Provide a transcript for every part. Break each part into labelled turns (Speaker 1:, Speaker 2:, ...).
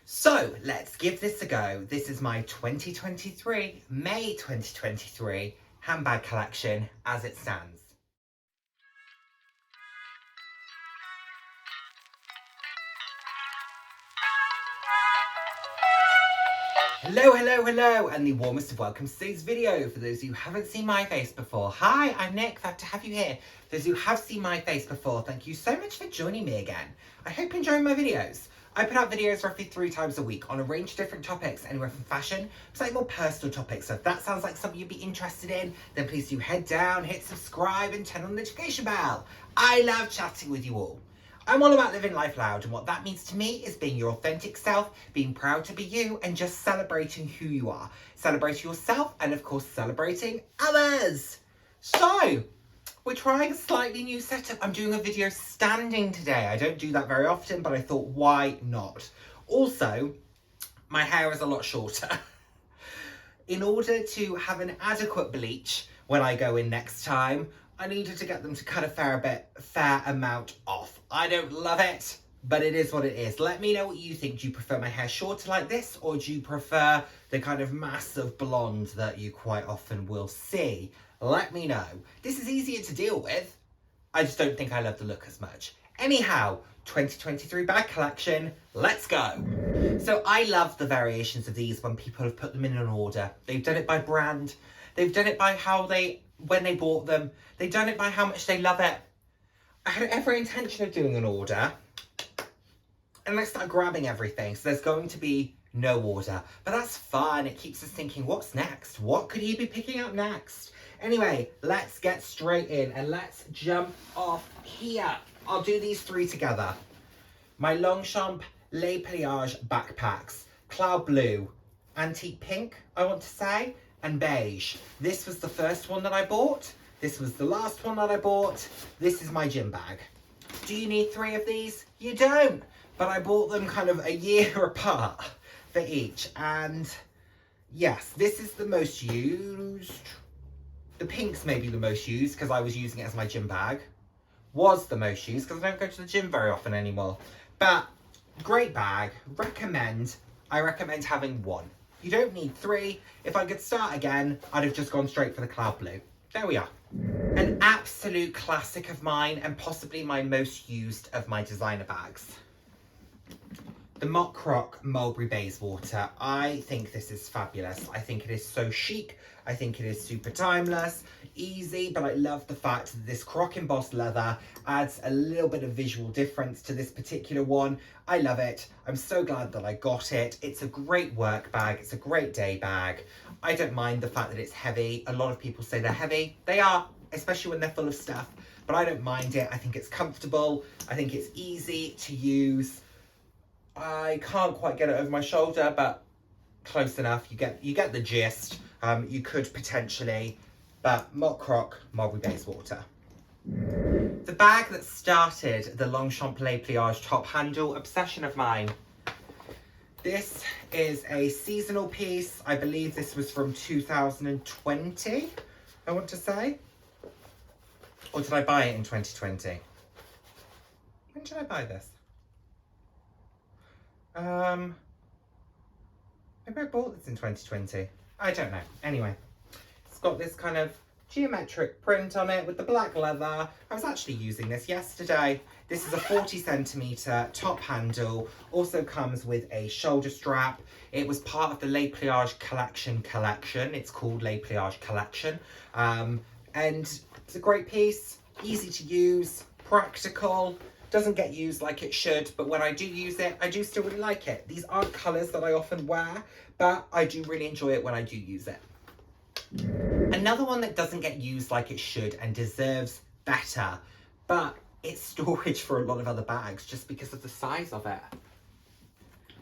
Speaker 1: So let's give this a go. This is my 2023, May 2023 handbag collection as it stands. Hello, and the warmest of welcomes to today's video. For those who haven't seen my face before, hi, I'm Nick, glad to have you here. For those who have seen my face before, thank you so much for joining me again. I hope you're enjoying my videos. I put out videos roughly 3 times a week on a range of different topics, anywhere from fashion to slightly more personal topics. So if that sounds like something you'd be interested in, then please do head down, hit subscribe and turn on the notification bell. I love chatting with you all. I'm all about living life loud, and what that means to me is being your authentic self, being proud to be you, and just celebrating who you are. Celebrating yourself, and of course celebrating others. So, we're trying a slightly new setup. I'm doing a video standing today. I don't do that very often, but I thought, why not? Also, my hair is a lot shorter. In order to have an adequate bleach when I go in next time, I needed to get them to cut a fair amount off. I don't love it, but it is what it is. Let me know what you think. Do you prefer my hair shorter like this, or do you prefer the kind of massive blonde that you quite often will see? Let me know. This is easier to deal with. I just don't think I love the look as much. Anyhow, 2023 bag collection, let's go. So I love the variations of these when people have put them in an order. They've done it by brand. They've done it by when they bought them. They've done it by how much they love it. I had every intention of doing an order, and I started grabbing everything. So there's going to be no order, but that's fun. It keeps us thinking, what's next? What could he be picking up next? Anyway, let's get straight in and let's jump off here. I'll do these 3 together. My Longchamp Le Pliage backpacks, cloud blue, antique pink, I want to say, and beige. This was the first one that I bought. This was the last one that I bought. This is my gym bag. Do you need 3 of these? You don't, but I bought them kind of a year apart for each. And yes, this is the most used. The pink's maybe the most used because I was using it as my gym bag. Was the most used because I don't go to the gym very often anymore. But great bag, I recommend having 1. You don't need 3. If I could start again, I'd have just gone straight for the cloud blue. There we are. An absolute classic of mine, and possibly my most used of my designer bags. The Mock Croc Mulberry Bayswater. I think this is fabulous. I think it is so chic. I think it is super timeless, easy, but I love the fact that this croc embossed leather adds a little bit of visual difference to this particular one. I love it. I'm so glad that I got it. It's a great work bag. It's a great day bag. I don't mind the fact that it's heavy. A lot of people say they're heavy. They are, especially when they're full of stuff, but I don't mind it. I think it's comfortable. I think it's easy to use. I can't quite get it over my shoulder, but close enough. You get the gist. You could potentially, but Mock Croc Mulberry Bayswater. The bag that started the Longchamp Le Pliage top handle obsession of mine. This is a seasonal piece. I believe this was from 2020, I want to say. Or did I buy it in 2020? When did I buy this? Maybe I bought this in 2020. I don't know. Anyway, it's got this kind of geometric print on it with the black leather. I was actually using this yesterday. This is a 40cm top handle. Also comes with a shoulder strap. It was part of the Le Pliage collection. It's called Le Pliage collection. And it's a great piece, easy to use, practical. Doesn't get used like it should, but when I do use it, I do still really like it. These aren't colours that I often wear, but I do really enjoy it when I do use it. Another one that doesn't get used like it should and deserves better, but it's storage for a lot of other bags just because of the size of it.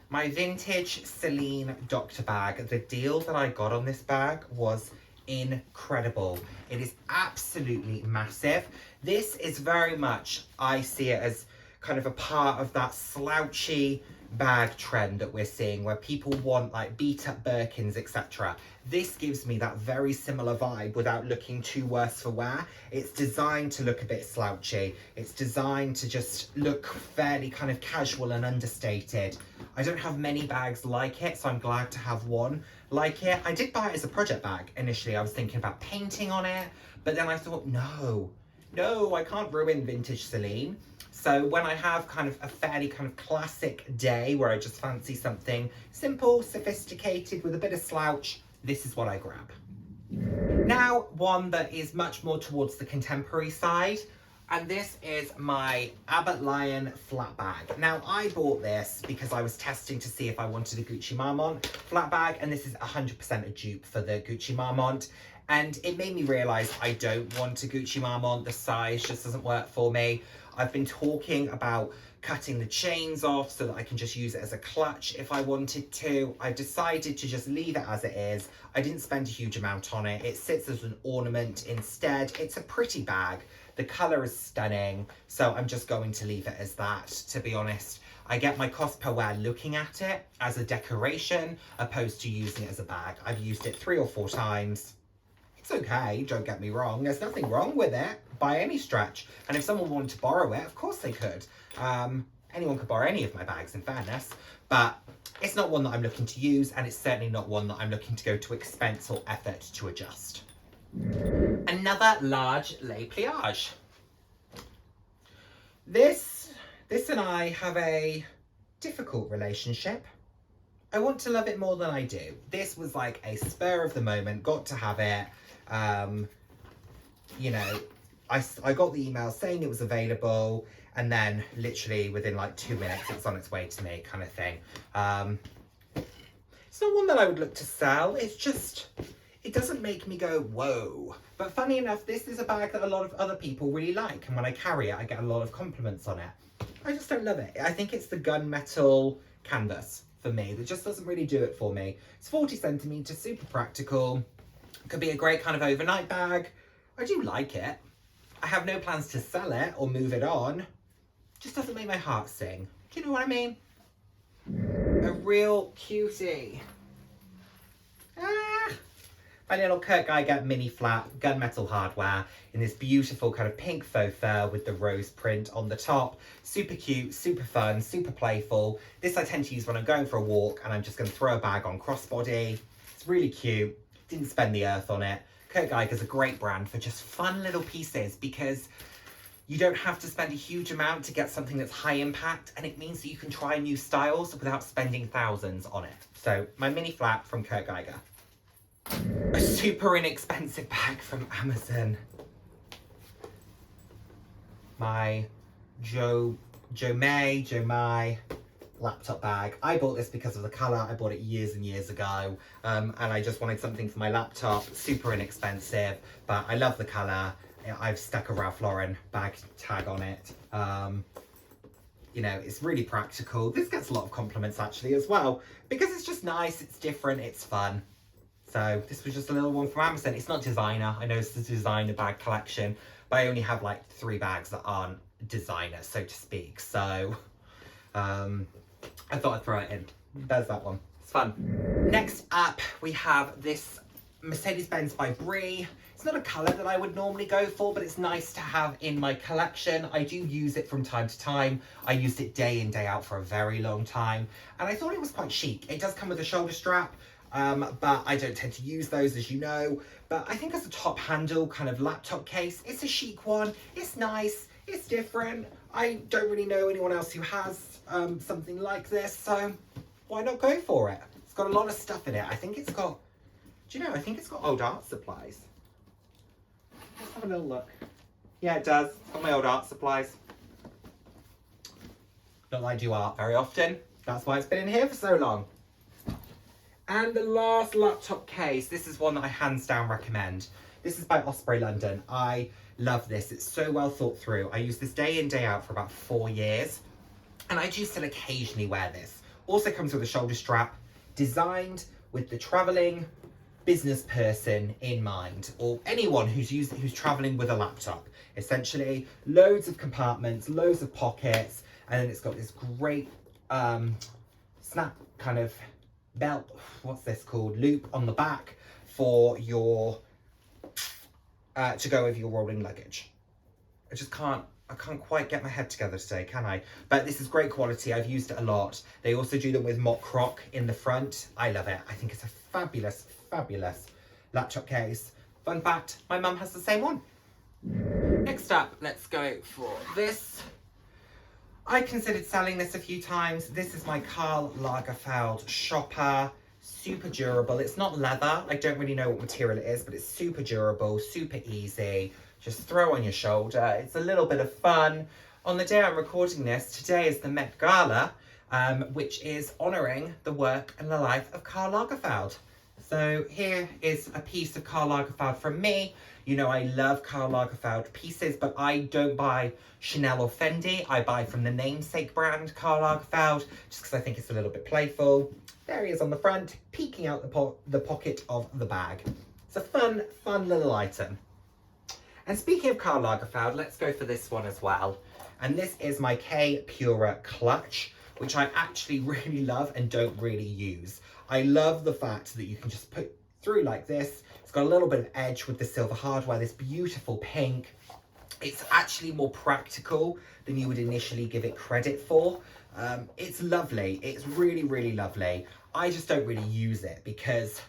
Speaker 1: My vintage Celine Doctor bag. The deal that I got on this bag was incredible. It is absolutely massive. This is very much, I see it as kind of a part of that slouchy bag trend that we're seeing where people want like beat up Birkins, etc. This gives me that very similar vibe without looking too worse for wear. It's designed to look a bit slouchy. It's designed to just look fairly kind of casual and understated. I don't have many bags like it, so I'm glad to have one like it. I did buy it as a project bag initially. I was thinking about painting on it, but then I thought, no, I can't ruin vintage Celine. So when I have kind of a fairly kind of classic day where I just fancy something simple, sophisticated, with a bit of slouch, this is what I grab. Now, one that is much more towards the contemporary side, and this is my Abbott Lion flat bag. Now, I bought this because I was testing to see if I wanted a Gucci Marmont flat bag, and this is 100% a dupe for the Gucci Marmont. And it made me realise I don't want a Gucci Marmont. The size just doesn't work for me. I've been talking about cutting the chains off so that I can just use it as a clutch if I wanted to. I decided to just leave it as it is. I didn't spend a huge amount on it. It sits as an ornament instead. It's a pretty bag. The colour is stunning, so I'm just going to leave it as that, to be honest. I get my cost per wear looking at it as a decoration, opposed to using it as a bag. I've used it 3 or 4 times. It's okay, don't get me wrong. There's nothing wrong with it by any stretch. And if someone wanted to borrow it, of course they could. Anyone could borrow any of my bags, in fairness. But it's not one that I'm looking to use, and it's certainly not one that I'm looking to go to expense or effort to adjust. Another large Le Pliage. This and I have a difficult relationship. I want to love it more than I do. This was like a spur of the moment, got to have it. You know, I got the email saying it was available, and then literally within like 2 minutes it's on its way to me, kind of thing. It's not one that I would look to sell. It's just, it doesn't make me go, whoa. But funny enough, this is a bag that a lot of other people really like, and when I carry it, I get a lot of compliments on it. I just don't love it. I think it's the gunmetal canvas for me that just doesn't really do it for me. It's 40 centimeters, super practical. Could be a great kind of overnight bag. I do like it. I have no plans to sell it or move it on. Just doesn't make my heart sing. Do you know what I mean? A real cutie. My little Kurt Geiger mini flat gunmetal hardware in this beautiful kind of pink faux fur with the rose print on the top. Super cute, super fun, super playful. This I tend to use when I'm going for a walk and I'm just going to throw a bag on crossbody. It's really cute. Didn't spend the earth on it. Kurt Geiger's a great brand for just fun little pieces because you don't have to spend a huge amount to get something that's high impact, and it means that you can try new styles without spending thousands on it. So my mini flat from Kurt Geiger. A super inexpensive bag from Amazon. My Joe Mai laptop bag. I bought this because of the colour. I bought it years and years ago, and I just wanted something for my laptop. Super inexpensive, but I love the colour. I've stuck a Ralph Lauren bag tag on it. You know, it's really practical. This gets a lot of compliments actually as well, because it's just nice, it's different, it's fun. So this was just a little one from Amazon. It's not designer. I know it's the designer bag collection, but I only have like 3 bags that aren't designer, so to speak. So I thought I'd throw it in. There's that one. It's fun. Next up, we have this Mercedes-Benz by Brie. It's not a colour that I would normally go for, but it's nice to have in my collection. I do use it from time to time. I used it day in, day out for a very long time, and I thought it was quite chic. It does come with a shoulder strap, but I don't tend to use those, as you know. But I think as a top handle kind of laptop case, it's a chic one. It's nice, it's different. I don't really know anyone else who has something like this, so why not go for it? It's got a lot of stuff in it. I think it's got, do you know, I think it's got old art supplies. Let's have a little look. Yeah, it does. It's got my old art supplies. Not that I do art very often. That's why it's been in here for so long. And the last laptop case, this is one that I hands down recommend. This is by Osprey London. I love this. It's so well thought through. I use this day in, day out for about 4 years. And I do still occasionally wear this. Also comes with a shoulder strap, designed with the traveling business person in mind, or anyone who's traveling with a laptop. Essentially, loads of compartments, loads of pockets, and then it's got this great snap kind of belt, what's this called, loop on the back for your, to go with your rolling luggage. I can't quite get my head together today, can I? But this is great quality. I've used it a lot. They also do them with mock croc in the front. I love it. I think it's a fabulous, fabulous laptop case. Fun fact, my mum has the same one. Next up, let's go for this. I considered selling this a few times. This is my Karl Lagerfeld shopper. Super durable. It's not leather. I don't really know what material it is, but it's super durable, super easy. Just throw on your shoulder. It's a little bit of fun. On the day I'm recording this, today is the Met Gala, which is honouring the work and the life of Karl Lagerfeld. So here is a piece of Karl Lagerfeld from me. You know, I love Karl Lagerfeld pieces, but I don't buy Chanel or Fendi. I buy from the namesake brand Karl Lagerfeld, just because I think it's a little bit playful. There he is on the front, peeking out the pocket of the bag. It's a fun, fun little item. And speaking of Karl Lagerfeld, let's go for this one as well. And this is my K Pura clutch, which I actually really love and don't really use. I love the fact that you can just put through like this. It's got a little bit of edge with the silver hardware, this beautiful pink. It's actually more practical than you would initially give it credit for. It's lovely. It's really, really lovely. I just don't really use it because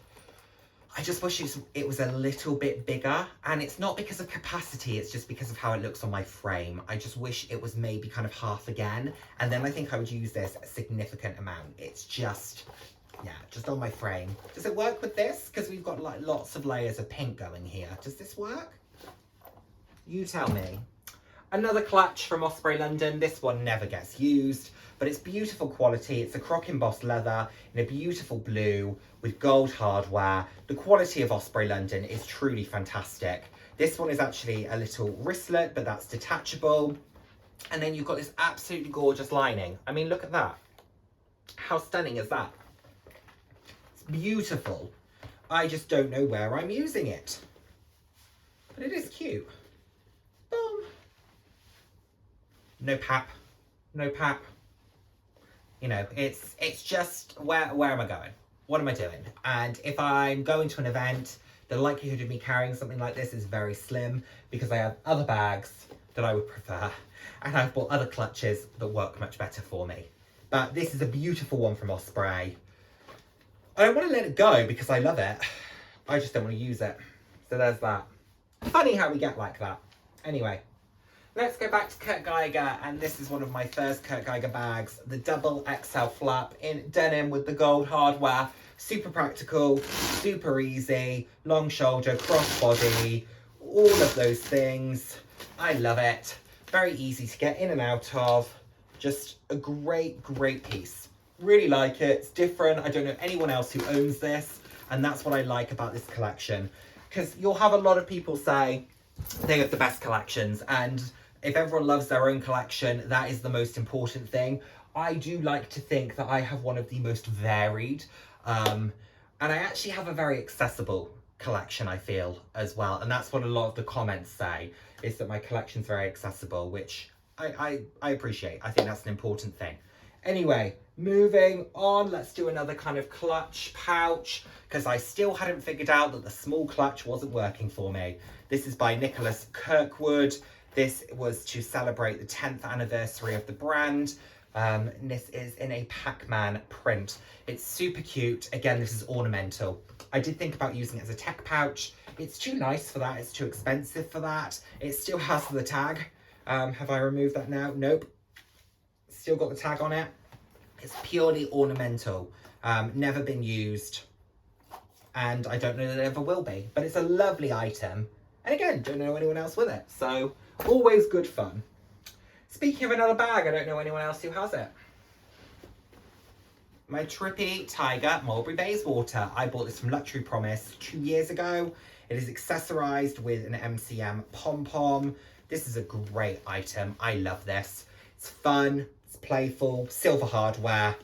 Speaker 1: I just wish it was a little bit bigger, and it's not because of capacity, it's just because of how it looks on my frame. I just wish it was maybe kind of half again, and then I think I would use this a significant amount. It's just, yeah, just on my frame. Does it work with this? Because we've got like lots of layers of pink going here. Does this work? You tell me. Another clutch from Osprey London. This one never gets used, but it's beautiful quality. It's a croc embossed leather in a beautiful blue with gold hardware. The quality of Osprey London is truly fantastic. This one is actually a little wristlet, but that's detachable. And then you've got this absolutely gorgeous lining. I mean, look at that. How stunning is that? It's beautiful. I just don't know where I'm using it. But it is cute. Boom. No pap. No pap. You know, it's just, where am I going? What am I doing? And if I'm going to an event, the likelihood of me carrying something like this is very slim because I have other bags that I would prefer, and I've bought other clutches that work much better for me. But this is a beautiful one from Osprey. I don't want to let it go because I love it. I just don't want to use it. So there's that. Funny how we get like that. Anyway. Let's go back to Kurt Geiger, and this is one of my first Kurt Geiger bags, the double XL flap in denim with the gold hardware. Super practical, super easy, long shoulder, crossbody, all of those things. I love it. Very easy to get in and out of. Just a great, great piece. Really like it. It's different. I don't know anyone else who owns this, and that's what I like about this collection. Because you'll have a lot of people say they have the best collections, and if everyone loves their own collection, that is the most important thing. I do like to think that I have one of the most varied, and I actually have a very accessible collection, I feel, as well. And that's what a lot of the comments say, is that my collection's very accessible, which I appreciate. I think that's an important thing. Anyway, moving on, let's do another kind of clutch pouch, because I still hadn't figured out that the small clutch wasn't working for me. This is by Nicholas Kirkwood. This was to celebrate the 10th anniversary of the brand. This is in a Pac-Man print. It's super cute. Again, this is ornamental. I did think about using it as a tech pouch. It's too nice for that. It's too expensive for that. It still has the tag. Have I removed that now? Nope. Still got the tag on it. It's purely ornamental. Never been used. And I don't know that it ever will be. But it's a lovely item. And again, don't know anyone else with it. So, always good fun. Speaking of another bag, I don't know anyone else who has it. My Trippy Tiger Mulberry Bayswater. I bought this from Luxury Promise 2 years ago. It is accessorized with an MCM pom-pom. This is a great item. I love this. It's fun, it's playful, silver hardware,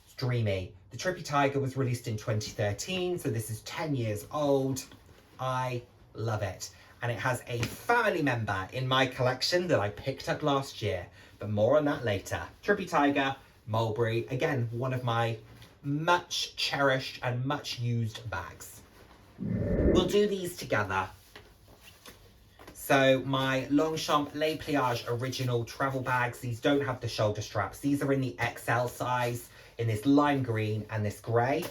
Speaker 1: it's dreamy. The Trippy Tiger was released in 2013, so this is 10 years old. I love it. And it has a family member in my collection that I picked up last year, but more on that later. Trippy Tiger, Mulberry, again, one of my much cherished and much used bags. We'll do these together. So my Longchamp Le Pliage original travel bags, these don't have the shoulder straps. These are in the XL size, in this lime green and this grey.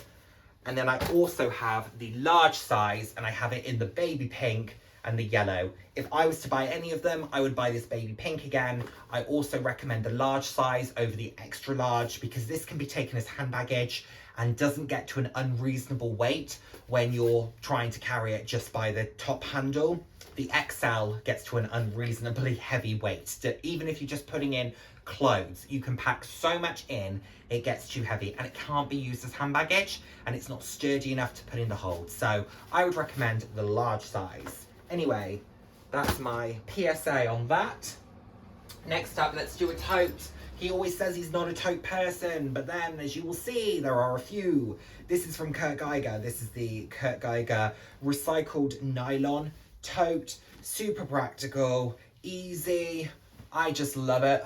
Speaker 1: And then I also have the large size, and I have it in the baby pink and the yellow. If I was to buy any of them, I would buy this baby pink again. I also recommend the large size over the extra large, because this can be taken as hand baggage and doesn't get to an unreasonable weight when you're trying to carry it just by the top handle. The XL gets to an unreasonably heavy weight. Even if you're just putting in clothes, you can pack so much in, it gets too heavy, and it can't be used as hand baggage, and it's not sturdy enough to put in the hold. So I would recommend the large size. Anyway, that's my PSA on that. Next up, let's do a tote. He always says he's not a tote person, but then, as you will see, there are a few. This is from Geiger. This is the Geiger recycled nylon tote. Super practical, easy. I just love it.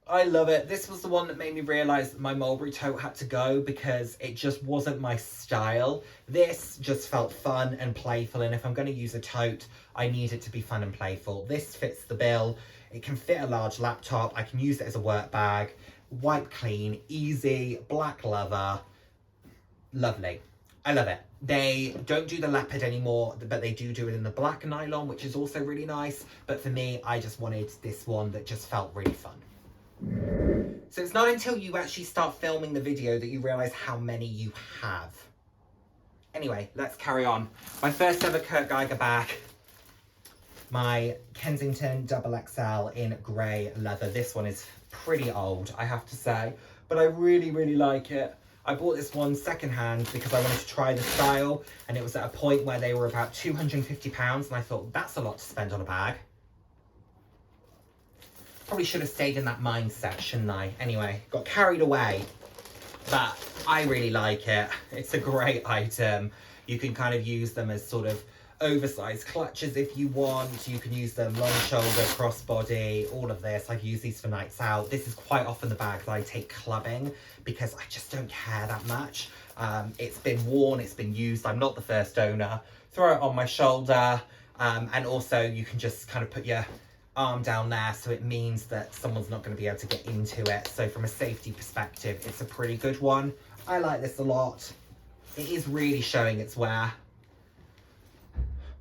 Speaker 1: I love it. This was the one that made me realise that my Mulberry tote had to go, because it just wasn't my style. This just felt fun and playful, and if I'm going to use a tote, I need it to be fun and playful. This fits the bill. It can fit a large laptop. I can use it as a work bag. Wipe clean, easy, black leather. Lovely. I love it. They don't do the leopard anymore, but they do it in the black nylon, which is also really nice. But for me, I just wanted this one that just felt really fun. So it's not until you actually start filming the video that you realise how many you have. Anyway, let's carry on. My first ever Geiger bag. My Kensington XXL in grey leather. This one is pretty old, I have to say, but I really, really like it. I bought this one secondhand because I wanted to try the style, and it was at a point where they were about £250, and I thought, that's a lot to spend on a bag. Probably should have stayed in that mindset, shouldn't I? Anyway, got carried away, but I really like it. It's a great item. You can kind of use them as sort of oversized clutches if you want. You can use them long shoulder, crossbody, all of this. I've used these for nights out. This is quite often the bag that I take clubbing, because I just don't care that much. It's been worn, it's been used. I'm not the first owner. Throw it on my shoulder, and also you can just kind of put your arm down there, so it means that someone's not going to be able to get into it. So from a safety perspective, it's a pretty good one. I like this a lot. It is really showing its wear.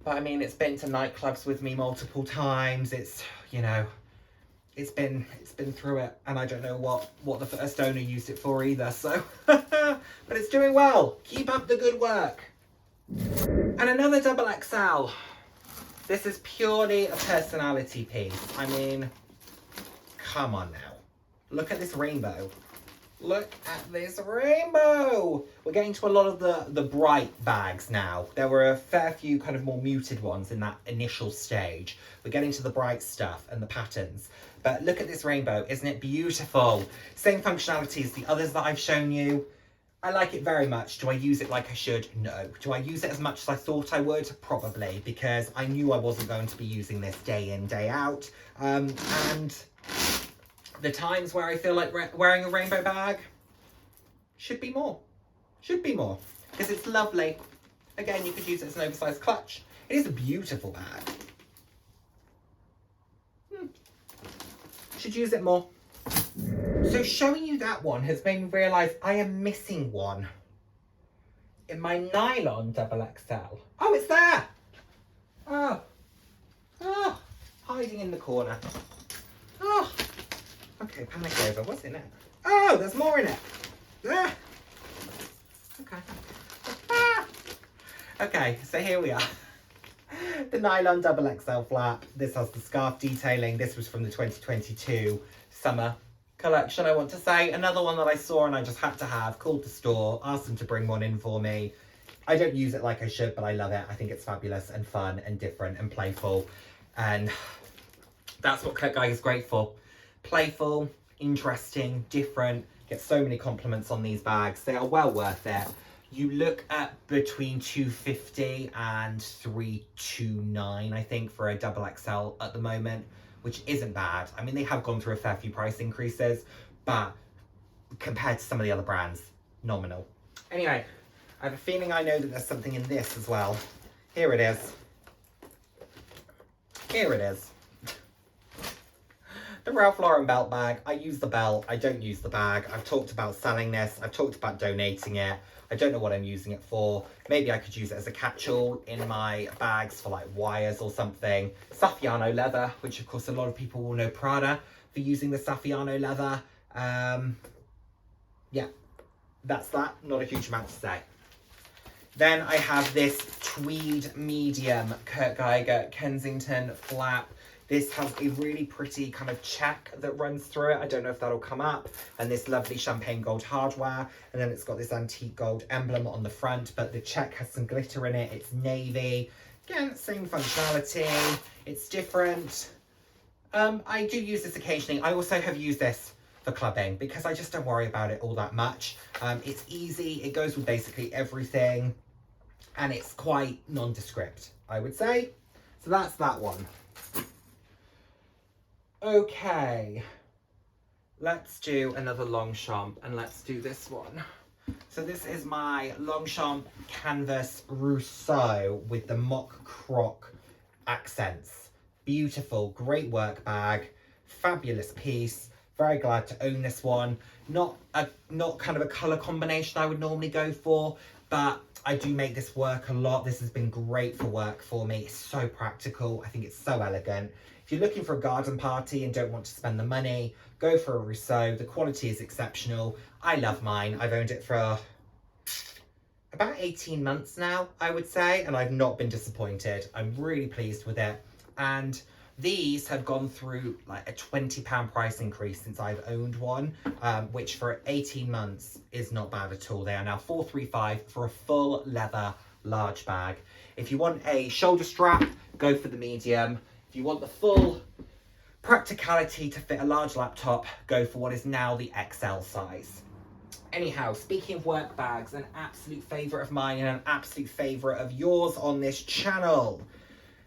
Speaker 1: But I mean, it's been to nightclubs with me multiple times. It's, you know, it's been through it, and I don't know what the first owner used it for either. So, but it's doing well. Keep up the good work. And another XXL. This is purely a personality piece. I mean, come on now. Look at this rainbow. Look at this rainbow. We're getting to a lot of the bright bags now. There were a fair few kind of more muted ones in that initial stage. We're getting to the bright stuff and the patterns. But look at this rainbow. Isn't it beautiful? Same functionality as the others that I've shown you. I like it very much. Do I use it like I should? No. Do I use it as much as I thought I would? Probably, because I knew I wasn't going to be using this day in, day out. And the times where I feel like wearing a rainbow bag should be more. Should be more. Because it's lovely. Again, you could use it as an oversized clutch. It is a beautiful bag. Should use it more. So showing you that one has made me realise I am missing one in my nylon XXL. Oh, it's there! Oh, hiding in the corner. Oh, okay, panic over. What's in it? Oh, there's more in it. Ah. Okay. Ah. Okay, so here we are. The nylon XXL flap. This has the scarf detailing. This was from the 2022 summer collection, I want to say. Another one that I saw and I just had to have. Called the store, asked them to bring one in for me. I don't use it like I should, but I love it. I think it's fabulous and fun and different and playful. And that's what Geiger is great for. Playful, interesting, different. Get so many compliments on these bags. They are well worth it. You look at between $250 and $329, I think, for a XXL at the moment, which isn't bad. I mean, they have gone through a fair few price increases, but compared to some of the other brands, nominal. Anyway, I have a feeling I know that there's something in this as well. Here it is. Here it is. The Ralph Lauren belt bag. I use the belt. I don't use the bag. I've talked about selling this. I've talked about donating it. I don't know what I'm using it for. Maybe I could use it as a catch-all in my bags for like wires or something. Saffiano leather, which of course a lot of people will know Prada for using the Saffiano leather. Yeah, that's that. Not a huge amount to say. Then I have this tweed medium Kurt Geiger Kensington flap. This has a really pretty kind of check that runs through it. I don't know if that'll come up. And this lovely champagne gold hardware. And then it's got this antique gold emblem on the front, but the check has some glitter in it. It's navy. Again, same functionality. It's different. I do use this occasionally. I also have used this for clubbing because I just don't worry about it all that much. It's easy. It goes with basically everything. And it's quite nondescript, I would say. So that's that one. Okay, let's do another Longchamp and let's do this one. So this is my Longchamp Canvas Rousseau with the mock croc accents. Beautiful, great work bag, fabulous piece. Very glad to own this one. Not kind of a colour combination I would normally go for, but I do make this work a lot. This has been great for work for me. It's so practical. I think it's so elegant. If you're looking for a garden party and don't want to spend the money, go for a Rousseau. The quality is exceptional. I love mine. I've owned it for about 18 months now, I would say, and I've not been disappointed. I'm really pleased with it. And these have gone through like a £20 price increase since I've owned one, which for 18 months is not bad at all. They are now £435 for a full leather large bag. If you want a shoulder strap, go for the medium. If you want the full practicality to fit a large laptop, go for what is now the XL size. Anyhow, speaking of work bags, an absolute favourite of mine and an absolute favourite of yours on this channel,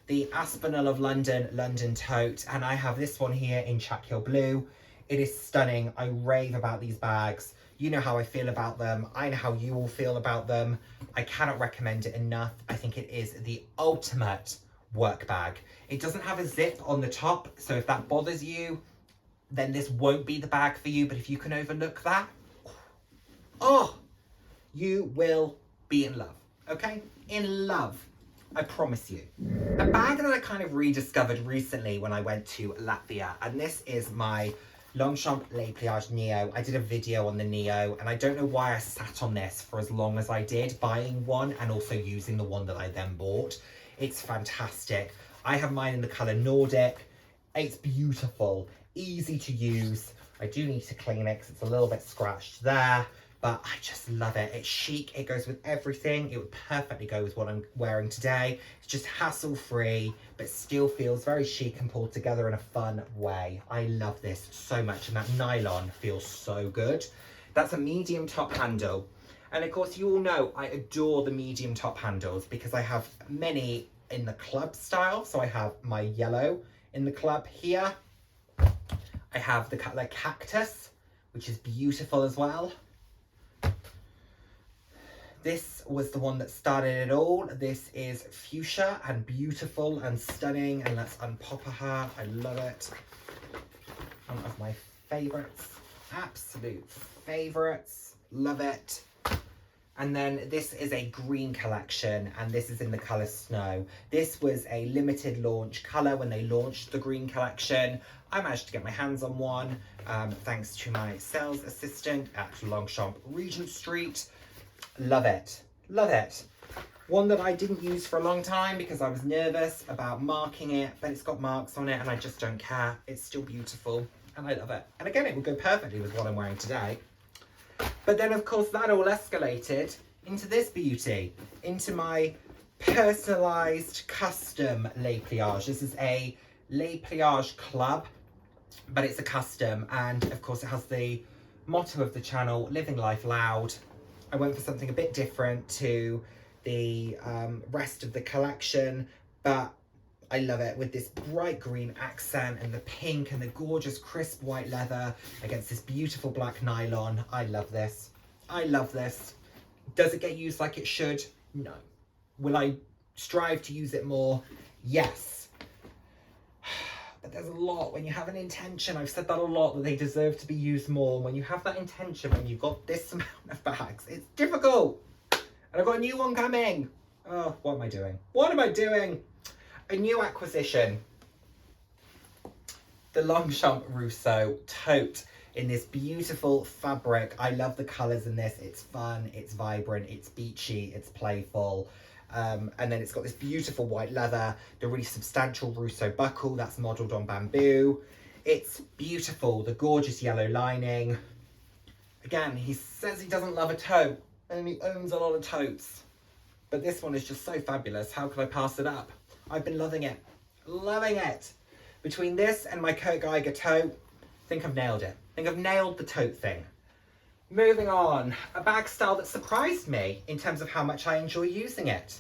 Speaker 1: the Aspinall of London, London Tote, and I have this one here in Chakiel Blue. It is stunning. I rave about these bags. You know how I feel about them. I know how you all feel about them. I cannot recommend it enough. I think it is the ultimate work bag. It doesn't have a zip on the top, so if that bothers you, then this won't be the bag for you. But if you can overlook that, oh, you will be in love, okay? In love, I promise you. A bag that I kind of rediscovered recently when I went to Latvia, and this is my Longchamp Le Pliage Neo. I did a video on the Neo, and I don't know why I sat on this for as long as I did, buying one and also using the one that I then bought. It's fantastic. I have mine in the colour Nordic. It's beautiful, easy to use. I do need to clean it because it's a little bit scratched there, but I just love it. It's chic, it goes with everything. It would perfectly go with what I'm wearing today. It's just hassle-free, but still feels very chic and pulled together in a fun way. I love this so much, and that nylon feels so good. That's a medium top handle. And of course, you all know I adore the medium top handles because I have many in the club style. So I have my yellow in the club here. I have the colour Cactus, which is beautiful as well. This was the one that started it all. This is fuchsia and beautiful and stunning. And let's unpop her. I love it. One of my favourites. Absolute favourites. Love it. And then this is a green collection, and this is in the colour Snow. This was a limited launch colour when they launched the green collection. I managed to get my hands on one, thanks to my sales assistant at Longchamp Regent Street. Love it. Love it. One that I didn't use for a long time because I was nervous about marking it, but it's got marks on it and I just don't care. It's still beautiful and I love it. And again, it would go perfectly with what I'm wearing today. But then, of course, that all escalated into this beauty, into my personalised custom Le Pliage. This is a Le Pliage Club, but it's a custom. And, of course, it has the motto of the channel, Living Life Loud. I went for something a bit different to the rest of the collection, but I love it with this bright green accent and the pink and the gorgeous crisp white leather against this beautiful black nylon. I love this. I love this. Does it get used like it should? No. Will I strive to use it more? Yes. But there's a lot. When you have an intention, I've said that a lot, that they deserve to be used more. When you have that intention, when you've got this amount of bags, it's difficult. And I've got a new one coming. Oh, what am I doing? What am I doing? A new acquisition. The Longchamp Rousseau tote in this beautiful fabric. I love the colours in this. It's fun, it's vibrant, it's beachy, it's playful. And then it's got this beautiful white leather, the really substantial Rousseau buckle that's modelled on bamboo. It's beautiful, the gorgeous yellow lining. Again, he says he doesn't love a tote, and he owns a lot of totes. But this one is just so fabulous. How could I pass it up? I've been loving it. Loving it. Between this and my Geiger tote, I think I've nailed it. I think I've nailed the tote thing. Moving on, a bag style that surprised me in terms of how much I enjoy using it.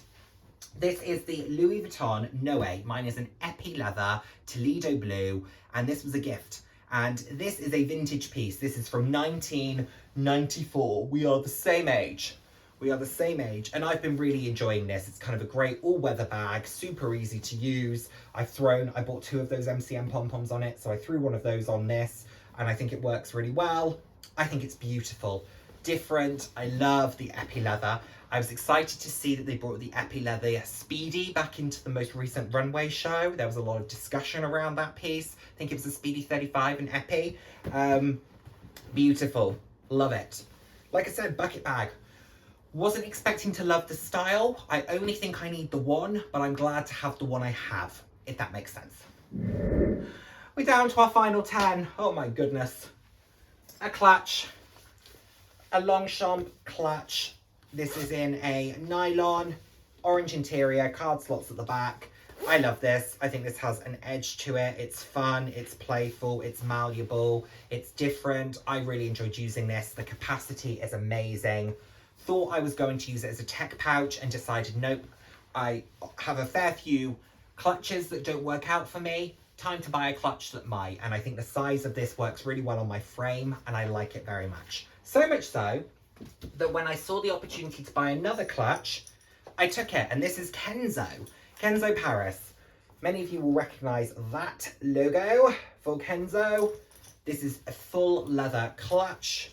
Speaker 1: This is the Louis Vuitton Noe. Mine is an epi leather Toledo blue, and this was a gift. And this is a vintage piece. This is from 1994. We are the same age. We are the same age, and I've been really enjoying this. It's kind of a great all-weather bag, super easy to use. I bought 2 of those MCM pom-poms on it, so I threw one of those on this, and I think it works really well. I think it's beautiful, different. I love the epi leather. I was excited to see that they brought the epi leather Speedy back into the most recent runway show. There was a lot of discussion around that piece. I think it was a Speedy 35 in epi. Beautiful, love it. Like I said, bucket bag. Wasn't expecting to love the style. I only think I need the one, but I'm glad to have the one I have, if that makes sense. We're down to our final 10. Oh my goodness. A clutch, a Longchamp clutch. This is in a nylon, orange interior, card slots at the back. I love this. I think this has an edge to it. It's fun, it's playful, it's malleable, it's different. I really enjoyed using this. The capacity is amazing. Thought I was going to use it as a tech pouch and decided, nope, I have a fair few clutches that don't work out for me. Time to buy a clutch that might. And I think the size of this works really well on my frame, and I like it very much. So much so that when I saw the opportunity to buy another clutch, I took it. And this is Kenzo Paris. Many of you will recognize that logo for Kenzo. This is a full leather clutch.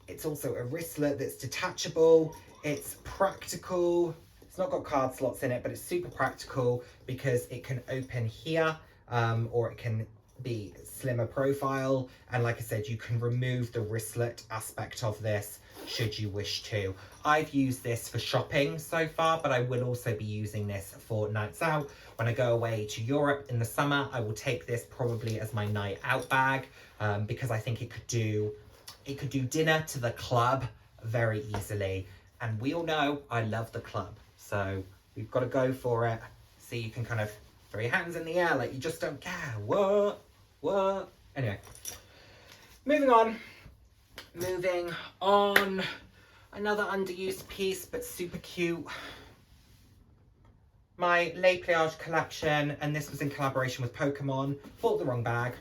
Speaker 1: It's also a wristlet that's detachable. It's practical. It's not got card slots in it, but it's super practical because it can open here, or it can be slimmer profile. And like I said, you can remove the wristlet aspect of this should you wish to. I've used this for shopping so far, but I will also be using this for nights out. When I go away to Europe in the summer, I will take this probably as my night out bag, because I think it could do dinner to the club very easily. And we all know I love the club, so we've got to go for it. So you can kind of throw your hands in the air like you just don't care. What? Anyway, moving on. Another underused piece, but super cute. My Le Pliage collection, and this was in collaboration with Pokemon. Bought the wrong bag.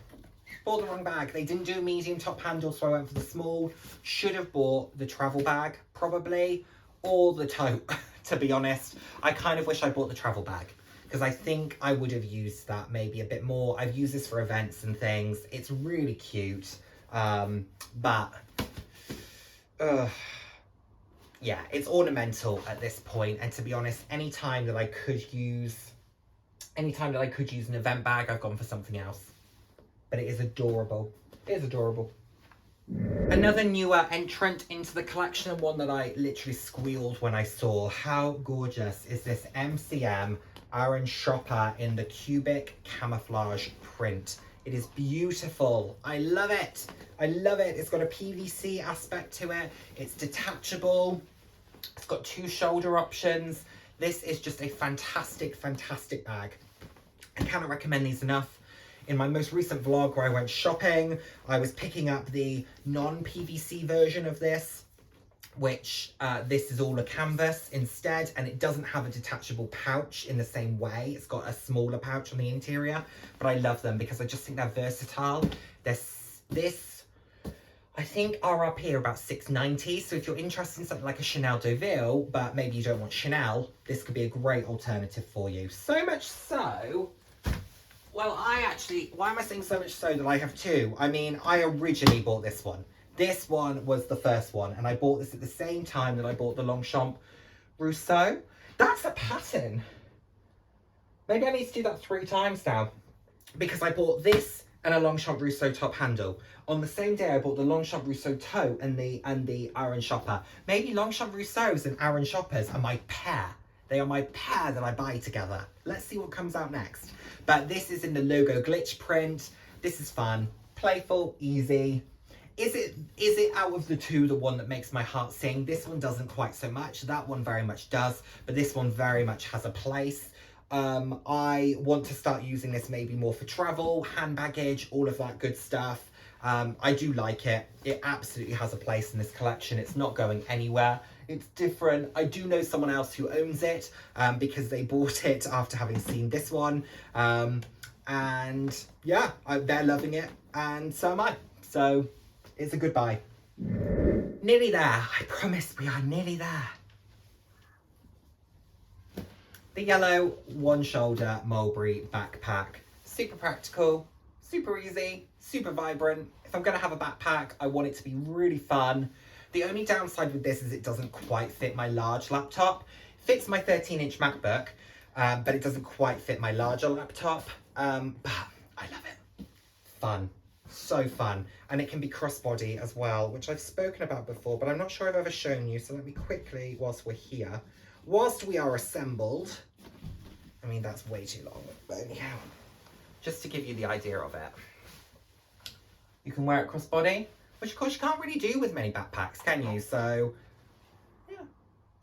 Speaker 1: They didn't do a medium top handle, so I went for the small. Should have bought the travel bag, probably, or the tote, to be honest. I kind of wish I bought the travel bag, because I think I would have used that maybe a bit more. I've used this for events and things. It's really cute, but yeah, it's ornamental at this point. And to be honest, any time that I could use an event bag, I've gone for something else. But it is adorable. It is adorable. Another newer entrant into the collection, and one that I literally squealed when I saw. How gorgeous is this MCM Aaron Shopper in the cubic camouflage print? It is beautiful. I love it. I love it. It's got a PVC aspect to it. It's detachable. It's got 2 shoulder options. This is just a fantastic, fantastic bag. I cannot recommend these enough. In my most recent vlog where I went shopping, I was picking up the non-PVC version of this, which this is all a canvas instead, and it doesn't have a detachable pouch in the same way. It's got a smaller pouch on the interior, but I love them because I just think they're versatile. I think RRP are about $6.90, so if you're interested in something like a Chanel Deauville, but maybe you don't want Chanel, this could be a great alternative for you. So much so, well, why am I saying so much so that I have two? I mean, I originally bought this one. This one was the first one, and I bought this at the same time that I bought the Longchamp Rousseau. That's a pattern. Maybe I need to do that 3 times now, because I bought this and a Longchamp Rousseau top handle. On the same day, I bought the Longchamp Rousseau toe and the Aran Shopper. Maybe Longchamp Rousseaus and Aran Shoppers are my pair. They are my pair that I buy together. Let's see what comes out next. But this is in the logo glitch print. This is fun, playful, easy. Is it out of the two the one that makes my heart sing? This one doesn't quite so much. That one very much does, but this one very much has a place. I want to start using this maybe more for travel, hand baggage, all of that good stuff. I do like it. It absolutely has a place in this collection. It's not going anywhere. It's different. I do know someone else who owns it because they bought it after having seen this one. And yeah, they're loving it and so am I. So it's a good buy. Nearly there. I promise we are nearly there. The yellow one shoulder Mulberry backpack. Super practical, super easy, super vibrant. If I'm gonna have a backpack, I want it to be really fun. The only downside with this is it doesn't quite fit my large laptop. It fits my 13-inch MacBook, but it doesn't quite fit my larger laptop. But I love it. Fun, so fun. And it can be crossbody as well, which I've spoken about before, but I'm not sure I've ever shown you. So let me quickly, whilst we're here, whilst we are assembled, I mean, that's way too long, but anyhow, just to give you the idea of it. You can wear it crossbody, which of course you can't really do with many backpacks, can you? So, yeah,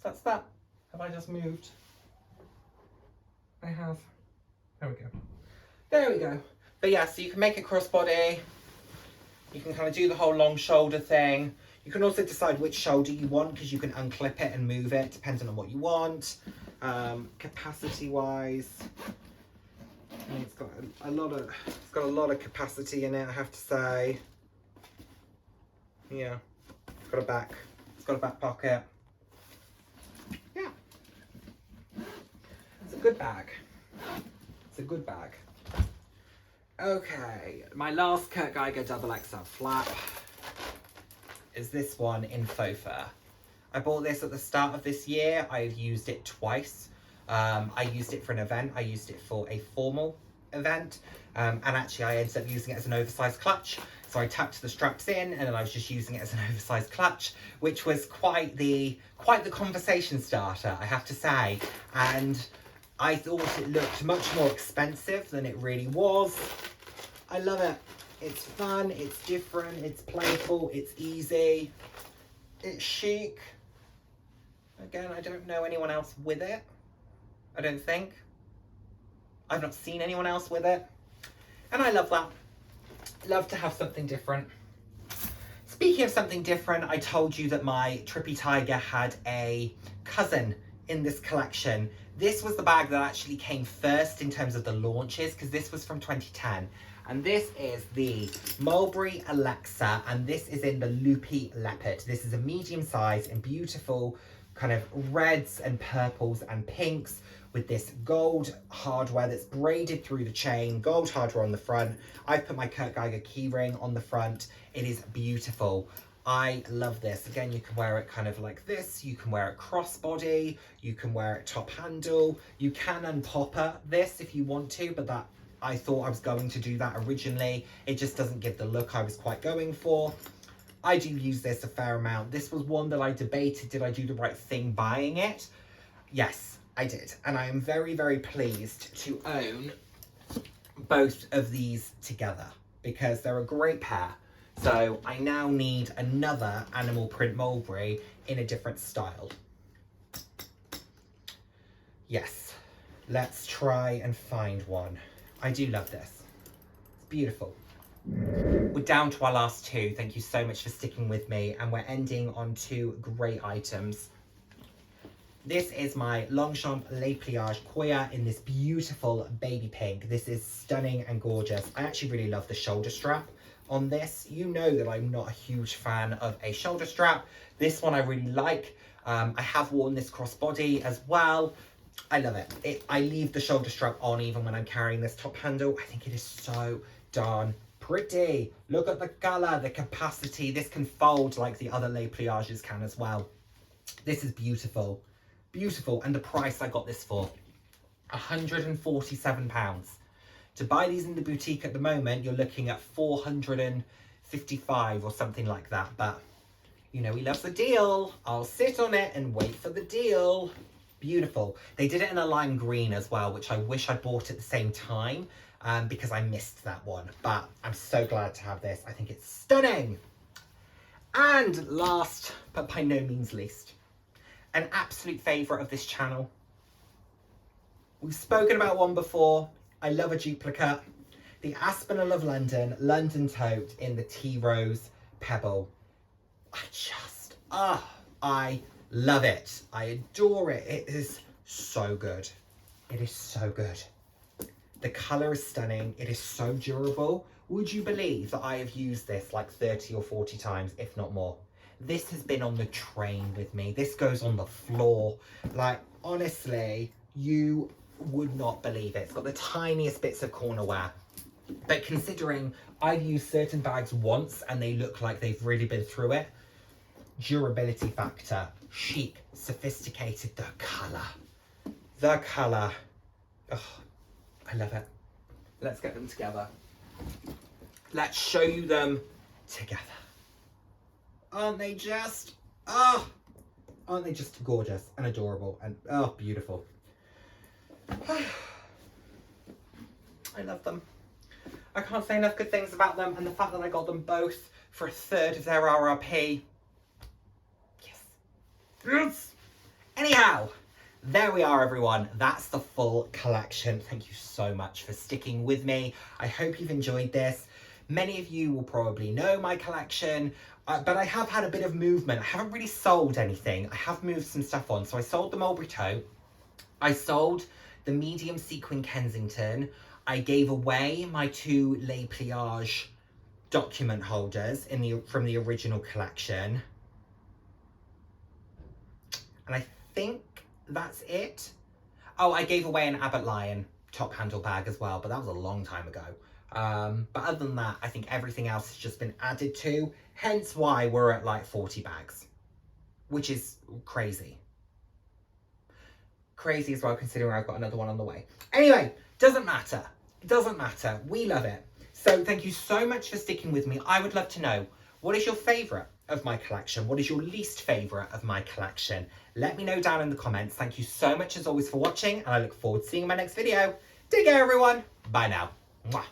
Speaker 1: that's that. Have I just moved? I have. There we go. There we go. But yeah, so you can make it crossbody. You can kind of do the whole long shoulder thing. You can also decide which shoulder you want because you can unclip it and move it depending on what you want. Capacity wise, I mean, it's got a lot of capacity in it, I have to say. Yeah, it's got a back pocket. Yeah, it's a good bag. It's a good bag. Okay, my last Kurt Geiger XXL flap is this one in faux fur. I bought this at the start of this year. I've used it twice. I used it for an event. I used it for a formal event. And actually I ended up using it as an oversized clutch. So I tucked the straps in and then I was just using it as an oversized clutch, which was quite the conversation starter, I have to say. And I thought it looked much more expensive than it really was. I love it. It's fun, it's different, it's playful, it's easy, it's chic. Again, I don't know anyone else with it. I don't think. I've not seen anyone else with it. And I love that. Love to have something different. Speaking of something different, I told you that my Trippy Tiger had a cousin in this collection. This was the bag that actually came first in terms of the launches, because this was from 2010. And this is the Mulberry Alexa, and this is in the Loopy Leopard. This is a medium size and beautiful kind of reds and purples and pinks with this gold hardware that's braided through the chain, gold hardware on the front. I've put my Kurt Geiger keyring on the front. It is beautiful. I love this. Again, you can wear it kind of like this. You can wear it crossbody. You can wear it top handle. You can unpopper this if you want to, but that I thought I was going to do that originally. It just doesn't give the look I was quite going for. I do use this a fair amount. This was one that I debated, did I do the right thing buying it? Yes, I did. And I am very, very pleased to own both of these together because they're a great pair. So I now need another animal print Mulberry in a different style. Yes, let's try and find one. I do love this. It's beautiful. We're down to our last two. Thank you so much for sticking with me. And we're ending on two great items. This is my Longchamp Le Pliage Koya in this beautiful baby pink. This is stunning and gorgeous. I actually really love the shoulder strap on this. You know that I'm not a huge fan of a shoulder strap. This one I really like. I have worn this crossbody as well. I love it. I leave the shoulder strap on even when I'm carrying this top handle. I think it is so darn pretty. Look at the colour, the capacity. This can fold like the other Le Pliages can as well. This is beautiful. Beautiful. And the price I got this for, £147. To buy these in the boutique at the moment, you're looking at 455 or something like that. But, you know, he loves the deal. I'll sit on it and wait for the deal. Beautiful. They did it in a lime green as well, which I wish I bought at the same time because I missed that one. But I'm so glad to have this. I think it's stunning. And last, but by no means least, an absolute favourite of this channel. We've spoken about one before. I love a duplicate. The Aspinall of London, London Tote in the Tea Rose Pebble. I love it. I adore it. It is so good. It is so good. The colour is stunning. It is so durable. Would you believe that I have used this like 30 or 40 times, if not more? This has been on the train with me. This goes on the floor. Like, honestly, you would not believe it. It's got the tiniest bits of corner wear. But considering I've used certain bags once and they look like they've really been through it, durability factor, chic, sophisticated, the colour. The colour. Oh, I love it. Let's get them together. Let's show you them together. Aren't they just, aren't they just gorgeous and adorable and, beautiful. I love them. I can't say enough good things about them, and the fact that I got them both for 1/3 of their RRP. Yes. Yes. Anyhow, there we are, everyone. That's the full collection. Thank you so much for sticking with me. I hope you've enjoyed this. Many of you will probably know my collection, but I have had a bit of movement. I haven't really sold anything. I have moved some stuff on. So I sold the Mulberry tote. I sold the medium sequin Kensington. I gave away my 2 Le Pliage document holders from the original collection. And I think that's it. Oh, I gave away an Abbott Lion top handle bag as well, but that was a long time ago. But other than that, I think everything else has just been added to, hence why we're at like 40 bags, which is crazy. Crazy as well, considering I've got another one on the way. Anyway, doesn't matter. It doesn't matter. We love it. So thank you so much for sticking with me. I would love to know, what is your favourite of my collection? What is your least favourite of my collection? Let me know down in the comments. Thank you so much as always for watching, and I look forward to seeing you in my next video. Take care, everyone. Bye now. Mwah.